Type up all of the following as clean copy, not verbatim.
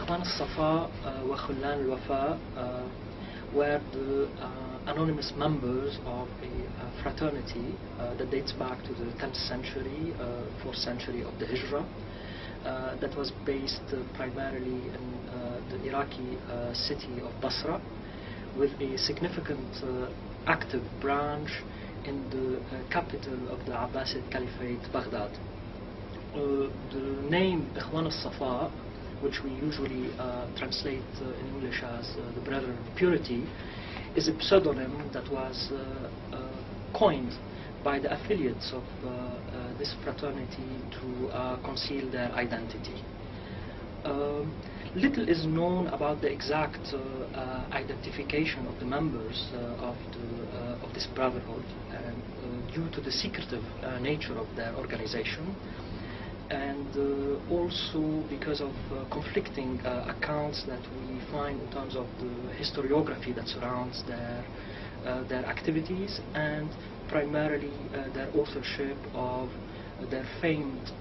إخوان الصفا وخلان الوفاء were the anonymous members of a fraternity that dates back to the 10th century, 4th century of the Hijra, that was based primarily in the Iraqi city of Basra, with a significant active branch in the capital of the Abbasid Caliphate, Baghdad. The name Ikhwan al-Safa, which we usually translate in English as the Brethren of Purity, is a pseudonym that was coined by the affiliates of this fraternity to conceal their identity. Little is known about the exact identification of the members of this brotherhood, and due to the secretive nature of their organization, and also because of conflicting accounts that we find in terms of the historiography that surrounds their activities, and primarily their authorship of their famed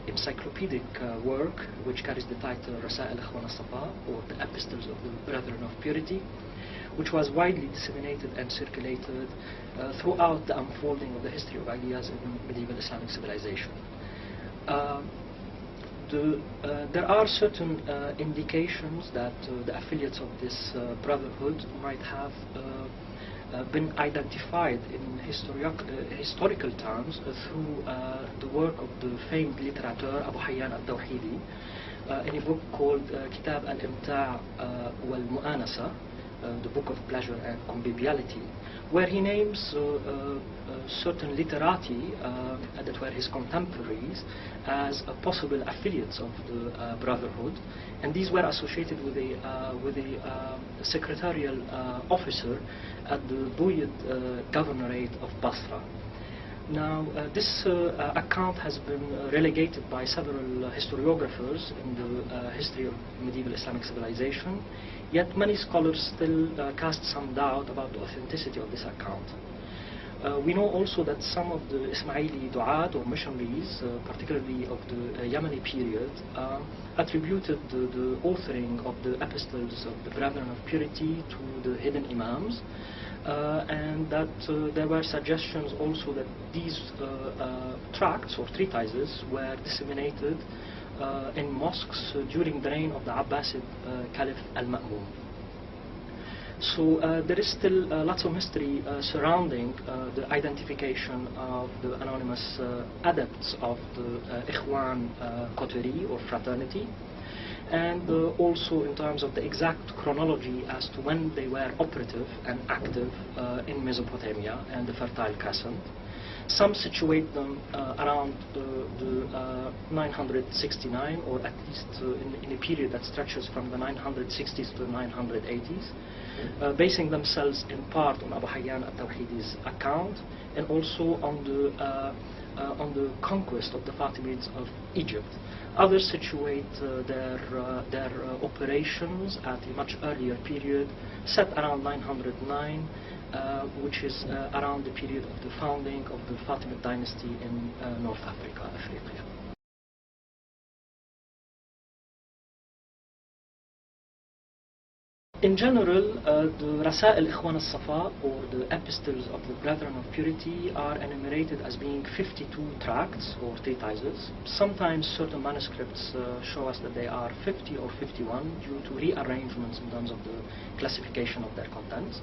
encyclopaedic work, which carries the title Rasa'il Ikhwan al-Safa, or the Epistles of the Brethren of Purity, which was widely disseminated and circulated throughout the unfolding of the history of ideas in medieval Islamic civilization. There are certain indications that the affiliates of this brotherhood might have been identified in historical terms through the work of the famed literateur Abu Hayyan al-Tawhidi in a book called Kitab al-Imta' wal-Mu'anasa, the Book of Pleasure and Conviviality, where he names certain literati that were his contemporaries as possible affiliates of the brotherhood, and these were associated with a secretarial officer at the Buyid governorate of Basra. Now, this account has been relegated by several historiographers in the history of medieval Islamic civilization, yet many scholars still cast some doubt about the authenticity of this account. We know also that some of the Ismaili du'at or missionaries, particularly of the Yemeni period, attributed the authoring of the Epistles of the Brethren of Purity to the hidden Imams, and that there were suggestions also that these tracts or treatises were disseminated in mosques during the reign of the Abbasid Caliph al-Ma'mun. So there is still lots of mystery surrounding the identification of the anonymous adepts of the Ikhwan coterie or fraternity, and also in terms of the exact chronology as to when they were operative and active in Mesopotamia and the Fertile Crescent. Some situate them around the 969, or at least in a period that stretches from the 960s to the 980s, basing themselves in part on Abu Hayyan al-Tawhidi's account, and also on the conquest of the Fatimids of Egypt. Others situate their operations at a much earlier period, set around 909, which is around the period of the founding of the Fatimid dynasty in North Africa, Africa. In general, the Rasa'il Ikhwan al-Safa, or the Epistles of the Brethren of Purity, are enumerated as being 52 tracts or treatises. Sometimes certain manuscripts show us that they are 50 or 51 due to rearrangements in terms of the classification of their contents.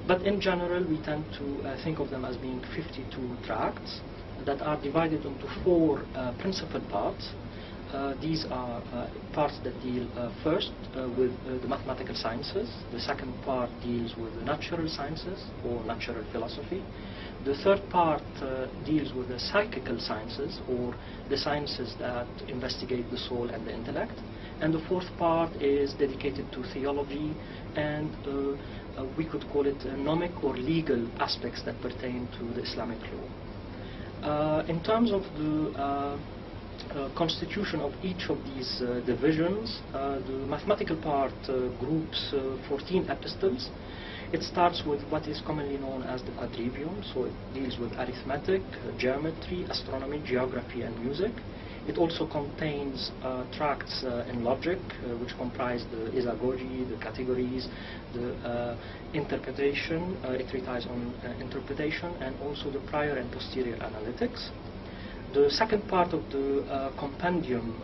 But in general, we tend to think of them as being 52 tracts that are divided into 4 principal parts. These are parts that deal first with the mathematical sciences. The second part deals with the natural sciences or natural philosophy. The third part deals with the psychical sciences, or the sciences that investigate the soul and the intellect. And the fourth part is dedicated to theology and we could call it nomic or legal aspects that pertain to the Islamic law. In terms of the constitution of each of these divisions, the mathematical part groups 14 epistles. It starts with what is commonly known as the quadrivium, so it deals with arithmetic, geometry, astronomy, geography, and music. It also contains tracts in logic, which comprise the isagogy, the categories, the interpretation. It relies on interpretation, and also the prior and posterior analytics. The second part of the compendium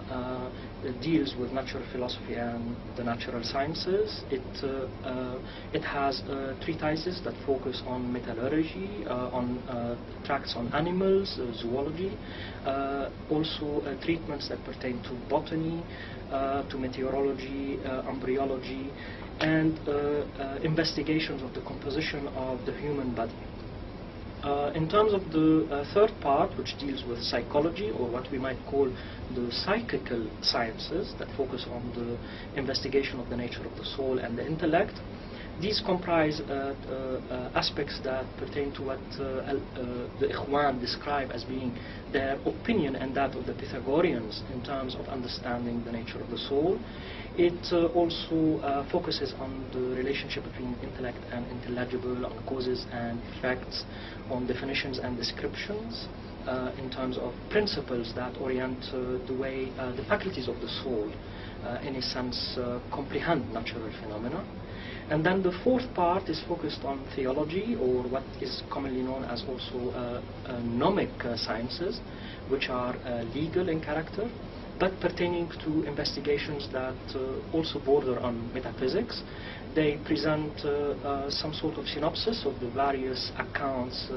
deals with natural philosophy and the natural sciences. It has treatises that focus on metallurgy, on tracts on animals, zoology, also treatments that pertain to botany, to meteorology, embryology, and investigations of the composition of the human body. In terms of the third part, which deals with psychology, or what we might call the psychical sciences, that focus on the investigation of the nature of the soul and the intellect, these comprise aspects that pertain to what the Ikhwan describe as being their opinion and that of the Pythagoreans in terms of understanding the nature of the soul. It also focuses on the relationship between intellect and intelligible, on causes and effects, on definitions and descriptions, in terms of principles that orient the way the faculties of the soul, in a sense, comprehend natural phenomena. And then the fourth part is focused on theology, or what is commonly known as also gnomic sciences, which are legal in character, but pertaining to investigations that also border on metaphysics. They present some sort of synopsis of the various accounts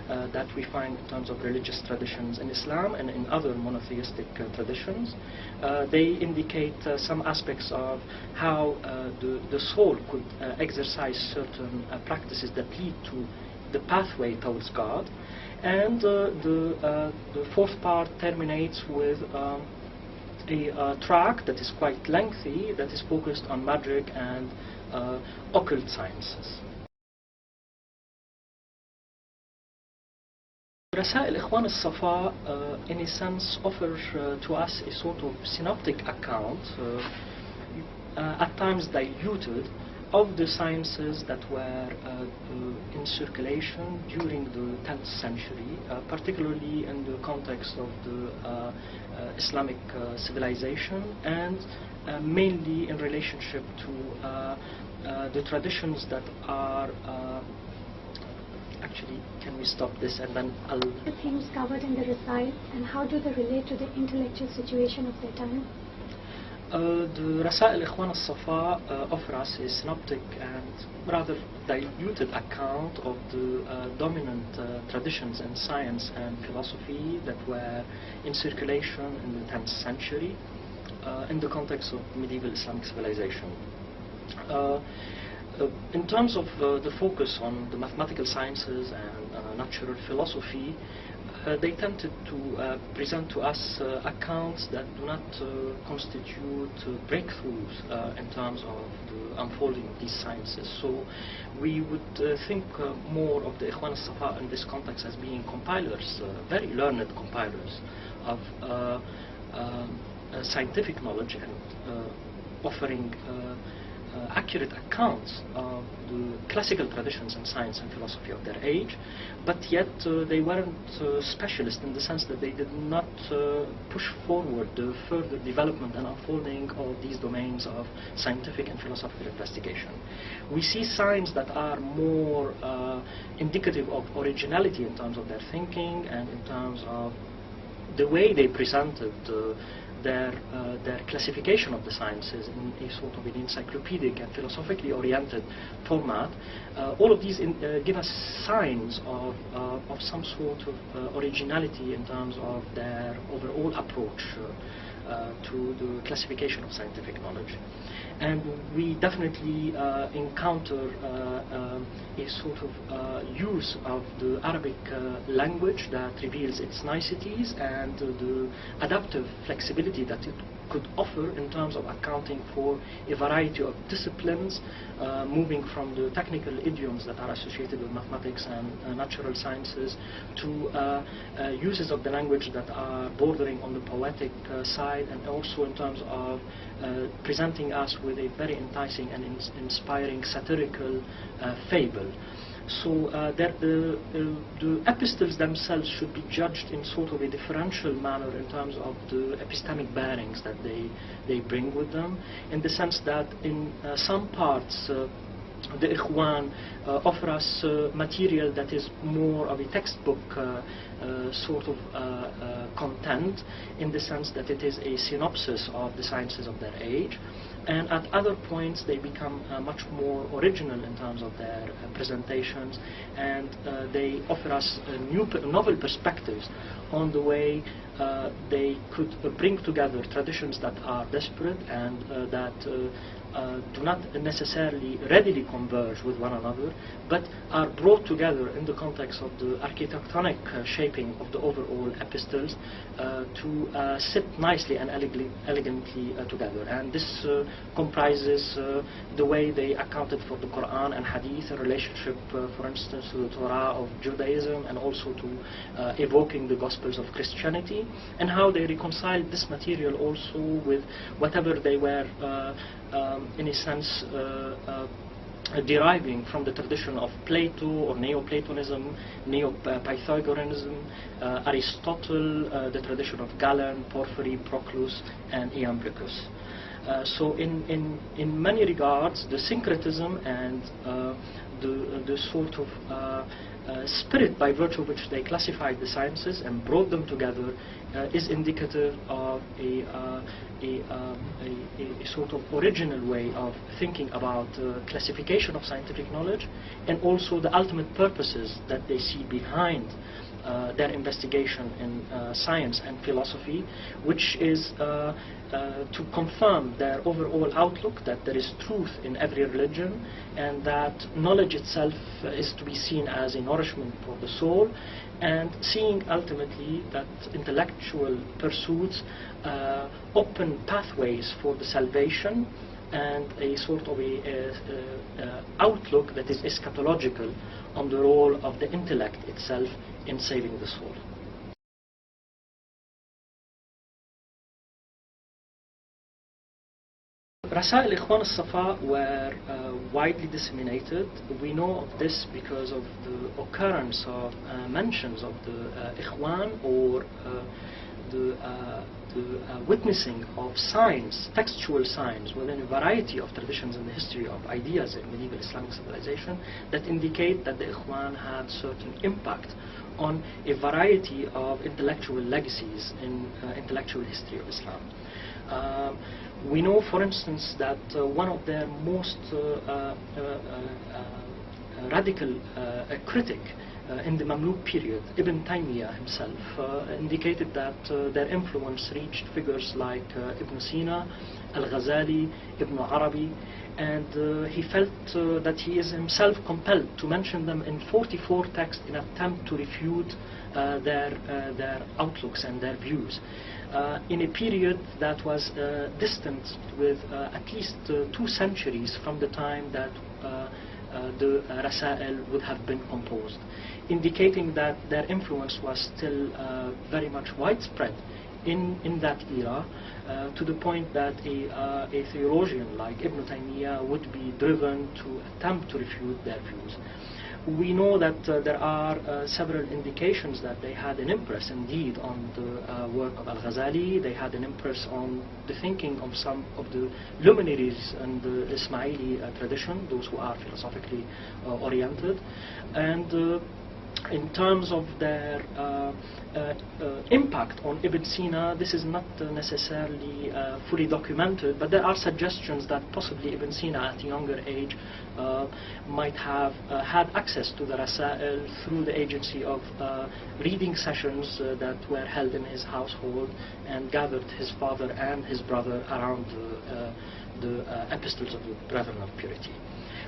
that we find in terms of religious traditions in Islam and in other monotheistic traditions. They indicate some aspects of how the soul could exercise certain practices that lead to the pathway towards God. And the fourth part terminates with a track that is quite lengthy, that is focused on magic and occult sciences. Rasa'il Ikhwan al-Safa, in a sense, offers to us a sort of synoptic account, at times diluted, of the sciences that were in circulation during the 10th century, particularly in the context of the Islamic civilization, and mainly in relationship to the traditions that are actually, can we stop this and then I'll... The themes covered in the Rasa'il, and how do they relate to the intellectual situation of their time? The Rasa'il Ikhwan al-Safa offer us a synoptic and rather diluted account of the dominant traditions in science and philosophy that were in circulation in the 10th century in the context of medieval Islamic civilization. In terms of the focus on the mathematical sciences and natural philosophy, they tended to present to us accounts that do not constitute breakthroughs in terms of the unfolding of these sciences. So we would think more of the Ikhwan al-Safa in this context as being compilers, very learned compilers of scientific knowledge and offering accurate accounts of the classical traditions in science and philosophy of their age, but yet they weren't specialists in the sense that they did not push forward the further development and unfolding of these domains of scientific and philosophical investigation. We see signs that are more indicative of originality in terms of their thinking and in terms of the way they presented their classification of the sciences in a sort of an encyclopedic and philosophically oriented format. All of these give us signs of some sort of originality in terms of their overall approach to the classification of scientific knowledge. And we definitely encounter a sort of use of the Arabic language that reveals its niceties and the adaptive flexibility possibility that it could offer in terms of accounting for a variety of disciplines, moving from the technical idioms that are associated with mathematics and natural sciences to uses of the language that are bordering on the poetic side, and also in terms of presenting us with a very enticing and inspiring satirical fable. So the epistles themselves should be judged in sort of a differential manner in terms of the epistemic bearings that they bring with them, in the sense that in some parts the Ikhwan offer us material that is more of a textbook sort of content, in the sense that it is a synopsis of the sciences of their age. And at other points they become much more original in terms of their presentations, and they offer us novel perspectives on the way they could bring together traditions that are disparate and that do not necessarily readily converge with one another, but are brought together in the context of the architectonic shaping of the overall epistles to sit nicely and elegantly together. And this comprises the way they accounted for the Quran and Hadith in relationship, for instance, to the Torah of Judaism, and also to evoking the Gospels of Christianity, and how they reconciled this material also with whatever they were in a sense deriving from the tradition of Plato or Neoplatonism, Neo-Pythagoreanism, Aristotle, the tradition of Galen, Porphyry, Proclus, and Iambricus. So in many regards, the syncretism and the sort of spirit by virtue of which they classified the sciences and brought them together is indicative of a sort of original way of thinking about classification of scientific knowledge, and also the ultimate purposes that they see behind their investigation in science and philosophy, which is to confirm their overall outlook that there is truth in every religion, and that knowledge itself is to be seen as a nourishment for the soul, and seeing ultimately that intellectual pursuits open pathways for the salvation, and a sort of a outlook that is eschatological on the role of the intellect itself in saving the soul. Rasa'il Ikhwan al-Safa were widely disseminated. We know of this because of the occurrence of mentions of the Ikhwan, or the witnessing of signs, textual signs, within a variety of traditions in the history of ideas in medieval Islamic civilization, that indicate that the Ikhwan had certain impact on a variety of intellectual legacies in intellectual history of Islam. We know, for instance, that one of their most radical critic in the Mamluk period, Ibn Taymiyyah himself, indicated that their influence reached figures like Ibn Sina, Al-Ghazali, Ibn Arabi, and he felt that he is himself compelled to mention them in 44 texts in an attempt to refute their outlooks and their views. In a period that was distant with at least 2 centuries from the time that the Rasa'il would have been composed, indicating that their influence was still very much widespread in that era, to the point that a theologian like Ibn Taymiyyah would be driven to attempt to refute their views. We know that there are several indications that they had an impress indeed on the work of Al-Ghazali. They had an impress on the thinking of some of the luminaries in the Ismaili tradition, those who are philosophically oriented. And in terms of their impact on Ibn Sina, this is not necessarily fully documented, but there are suggestions that possibly Ibn Sina at a younger age might have had access to the Rasa'il through the agency of reading sessions that were held in his household, and gathered his father and his brother around the Epistles of the Brethren of Purity.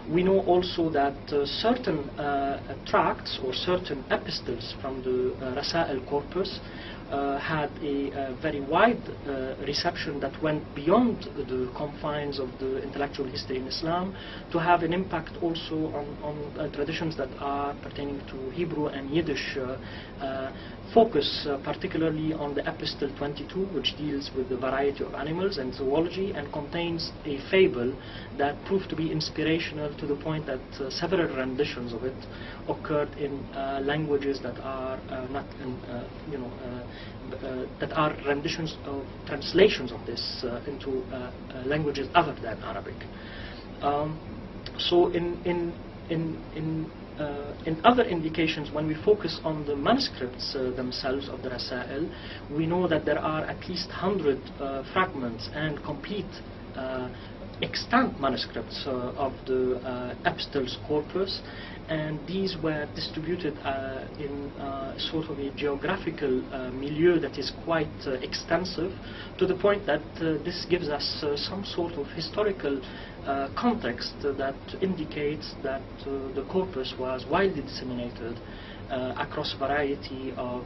We know also that certain tracts or certain epistles from the Rasa'il corpus had a very wide reception that went beyond the confines of the intellectual history in Islam, to have an impact also on traditions that are pertaining to Hebrew and Yiddish, focus particularly on the Epistle 22, which deals with the variety of animals and zoology, and contains a fable that proved to be inspirational to the point that several renditions of it occurred in languages that are not in, that are renditions of translations of this into languages other than Arabic. So in other indications, when we focus on the manuscripts themselves of the Rasa'il, we know that there are at least 100 fragments and complete extant manuscripts of the Epistles corpus, and these were distributed in sort of a geographical milieu that is quite extensive, to the point that this gives us some sort of historical context that indicates that the corpus was widely disseminated across a variety of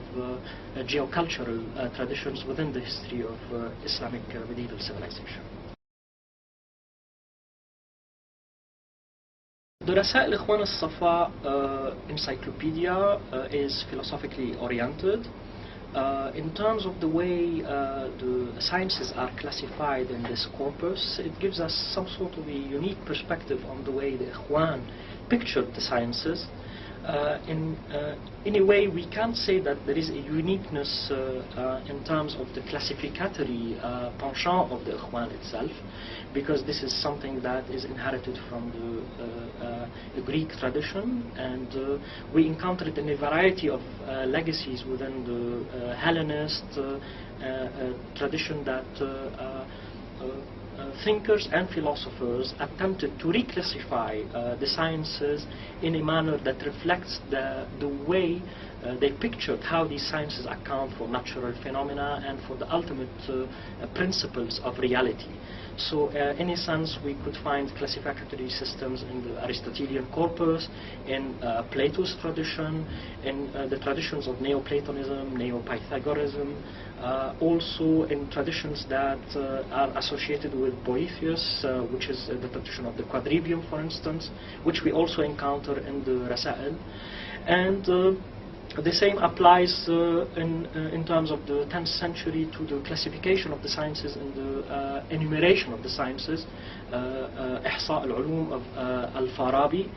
geocultural traditions within the history of Islamic medieval civilization. The Rasa'il Ikhwan al-Safa encyclopedia is philosophically oriented. In terms of the way the sciences are classified in this corpus, it gives us some sort of a unique perspective on the way the Ikhwan pictured the sciences. In a way, we can't say that there is a uniqueness in terms of the classificatory penchant of the Ikhwan itself, because this is something that is inherited from the Greek tradition, and we encounter it in a variety of legacies within the Hellenist tradition, that thinkers and philosophers attempted to reclassify the sciences in a manner that reflects the way they pictured how these sciences account for natural phenomena and for the ultimate principles of reality. So in a sense, we could find classificatory systems in the Aristotelian corpus, in Plato's tradition, in the traditions of Neoplatonism, Neo-Pythagorism, also in traditions that are associated with Boethius, which is the tradition of the quadrivium, for instance, which we also encounter in the Rasa'il. And the same applies in terms of the 10th century to the classification of the sciences and the enumeration of the sciences, Ihsa al-Ulum of al-Farabi,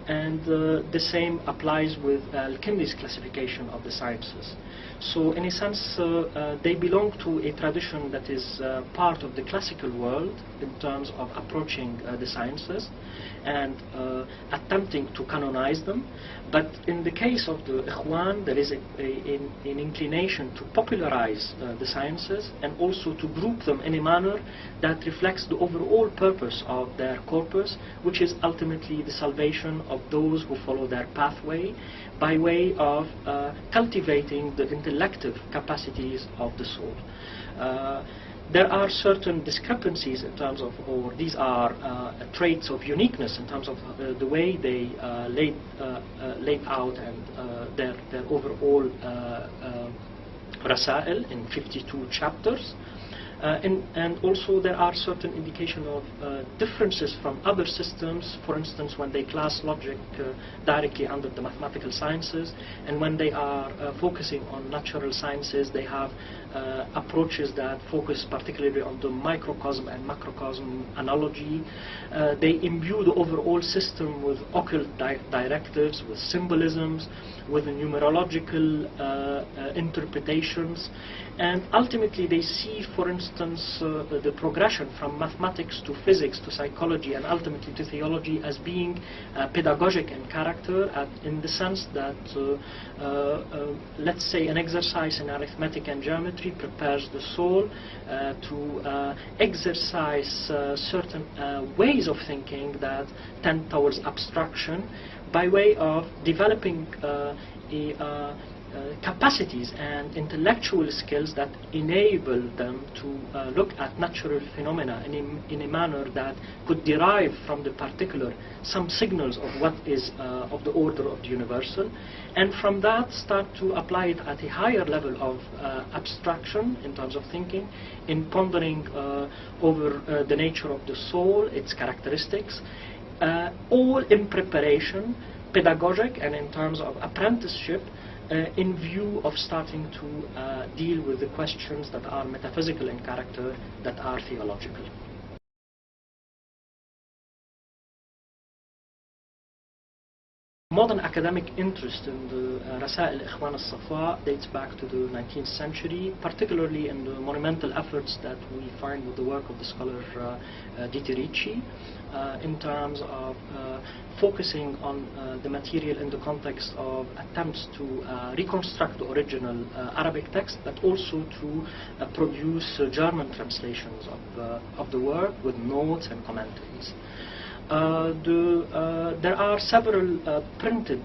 and the same applies with al-Kindi's classification of the sciences. So in a sense, they belong to a tradition that is part of the classical world in terms of approaching the sciences and attempting to canonize them. But in the case of the Ikhwan, there is an inclination to popularize the sciences and also to group them in a manner that reflects the overall purpose of their corpus, which is ultimately the salvation of those who follow their pathway by way of cultivating the intellective capacities of the soul. There are certain discrepancies in terms of, or these are traits of uniqueness in terms of the way they laid out and their overall Rasa'il in 52 chapters. And also there are certain indication of differences from other systems, for instance when they class logic directly under the mathematical sciences, and when they are focusing on natural sciences, they have approaches that focus particularly on the microcosm and macrocosm analogy. They imbue the overall system with occult directives, with symbolisms, with numerological interpretations, and ultimately they see, for instance, the progression from mathematics to physics to psychology and ultimately to theology as being pedagogic in character, in the sense that let's say an exercise in arithmetic and geometry prepares the soul to exercise certain ways of thinking that tend towards abstraction by way of developing capacities and intellectual skills that enable them to look at natural phenomena in a manner that could derive from the particular some signals of what is of the order of the universal, and from that start to apply it at a higher level of abstraction in terms of thinking, in pondering over the nature of the soul, its characteristics, all in preparation, pedagogic and in terms of apprenticeship, in view of starting to deal with the questions that are metaphysical in character, that are theological. Modern academic interest in the Rasa'il Ikhwan al-Safa dates back to the 19th century, particularly in the monumental efforts that we find with the work of the scholar Diti Ricci, in terms of focusing on the material in the context of attempts to reconstruct the original Arabic text, but also to produce German translations of the work with notes and commentaries. There are several printed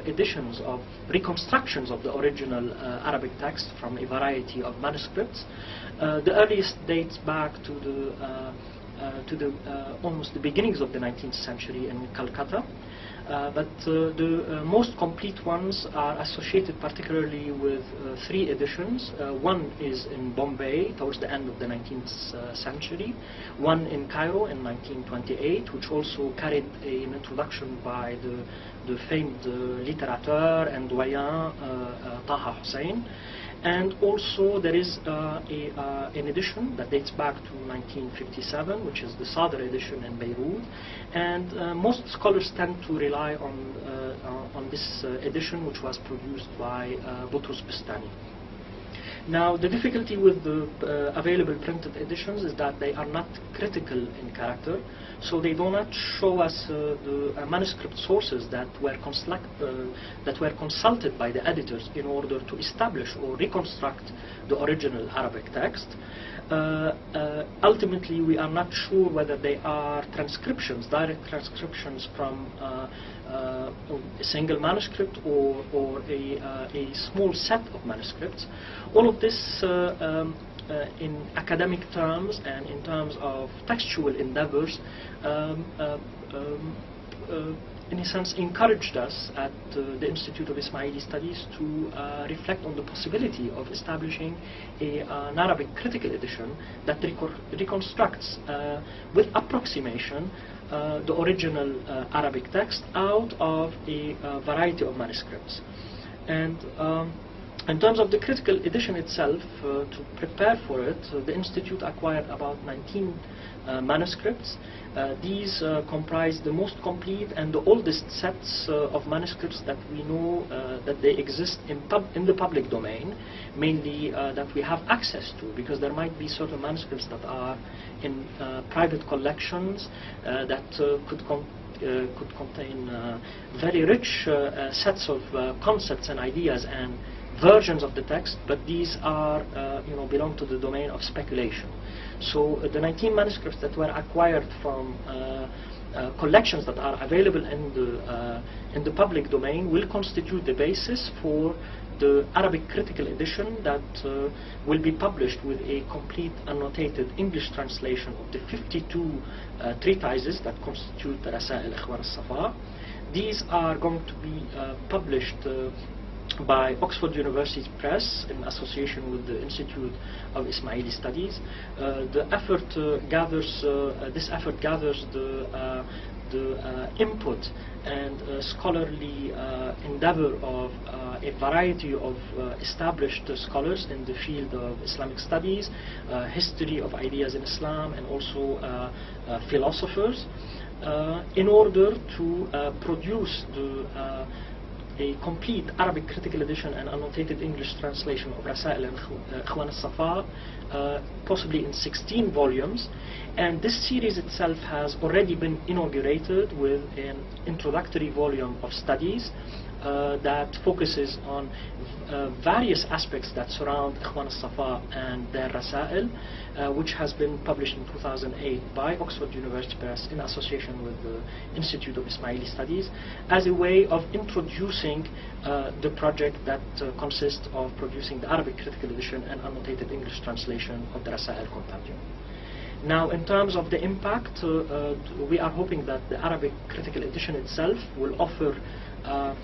editions of reconstructions of the original Arabic text from a variety of manuscripts. The earliest dates back to almost the beginnings of the 19th century in Calcutta. But the most complete ones are associated particularly with three editions. One is in Bombay towards the end of the 19th century, one in Cairo in 1928, which also carried an introduction by the famed littérateur and doyen Taha Hussein. And also there is an edition that dates back to 1957, which is the Sadr edition in Beirut. And most scholars tend to rely on this edition, which was produced by Boutros Bistani. Now, the difficulty with the available printed editions is that they are not critical in character, so they do not show us the manuscript sources that were consulted by the editors in order to establish or reconstruct the original Arabic text. Ultimately, we are not sure whether they are transcriptions, direct transcriptions from a single manuscript or a small set of manuscripts. All of this in academic terms and in terms of textual endeavors in a sense encouraged us at the Institute of Ismaili Studies to reflect on the possibility of establishing an Arabic critical edition that reconstructs with approximation the original Arabic text out of a variety of manuscripts. And in terms of the critical edition itself, to prepare for it, the Institute acquired about 19 manuscripts. These comprise the most complete and the oldest sets of manuscripts that we know that they exist in the public domain, mainly that we have access to, because there might be certain manuscripts that are in private collections that could contain very rich sets of concepts and ideas and versions of the text, but these are, belong to the domain of speculation. So the 19 manuscripts that were acquired from collections that are available in the public domain will constitute the basis for the Arabic critical edition that will be published with a complete annotated English translation of the 52 treatises that constitute the Rasa'il Ikhwan al-Safa. These are going to be published by Oxford University Press in association with the Institute of Ismaili Studies. This effort gathers the input and scholarly endeavor of a variety of established scholars in the field of Islamic studies, history of ideas in Islam, and also philosophers, in order to produce a complete Arabic critical edition and annotated English translation of Rasa'il Ikhwan al-Safa, possibly in 16 volumes. And this series itself has already been inaugurated with an introductory volume of studies that focuses on various aspects that surround Ikhwan al-Safa and their Rasa'il, which has been published in 2008 by Oxford University Press in association with the Institute of Ismaili Studies, as a way of introducing the project that consists of producing the Arabic critical edition and annotated English translation of the Rasa'il compendium. Now, in terms of the impact, we are hoping that the Arabic critical edition itself will offer a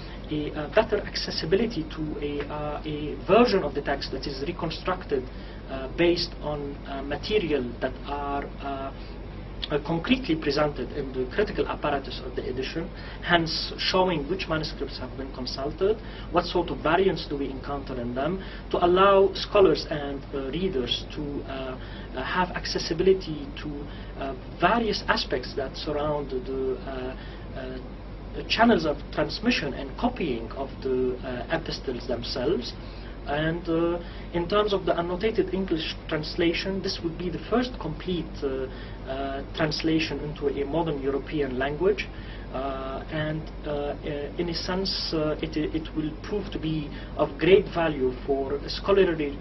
better accessibility to a version of the text that is reconstructed based on material that are concretely presented in the critical apparatus of the edition, hence showing which manuscripts have been consulted, what sort of variants do we encounter in them, to allow scholars and readers to have accessibility to various aspects that surround the channels of transmission and copying of the epistles themselves. And in terms of the annotated English translation, this would be the first complete translation into a modern European language, and in a sense it will prove to be of great value for scholarly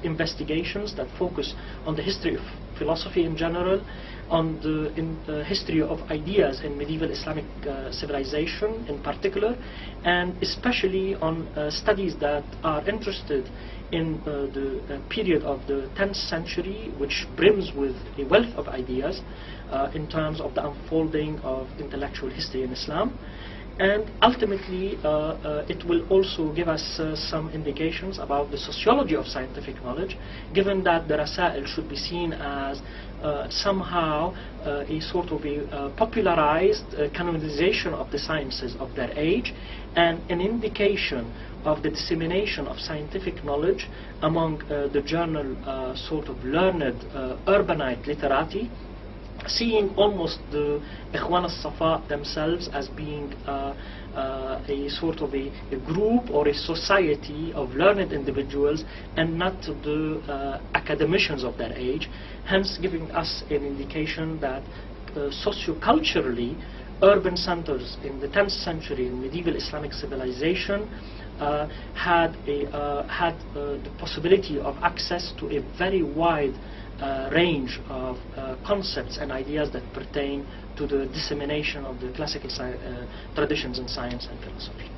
investigations that focus on the history of philosophy in general, on the history of ideas in medieval Islamic civilization in particular, and especially on studies that are interested in the period of the 10th century, which brims with a wealth of ideas in terms of the unfolding of intellectual history in Islam. And ultimately, it will also give us some indications about the sociology of scientific knowledge, given that the Rasa'il should be seen as somehow a sort of a popularized canonization of the sciences of their age, and an indication of the dissemination of scientific knowledge among the general sort of learned urbanite literati, seeing almost the Ikhwan al-Safa themselves as being a sort of a group or a society of learned individuals and not the academicians of their age, hence giving us an indication that socio-culturally urban centers in the 10th century in medieval Islamic civilization had the possibility of access to a very wide range of concepts and ideas that pertain to the dissemination of the classical traditions in science and philosophy.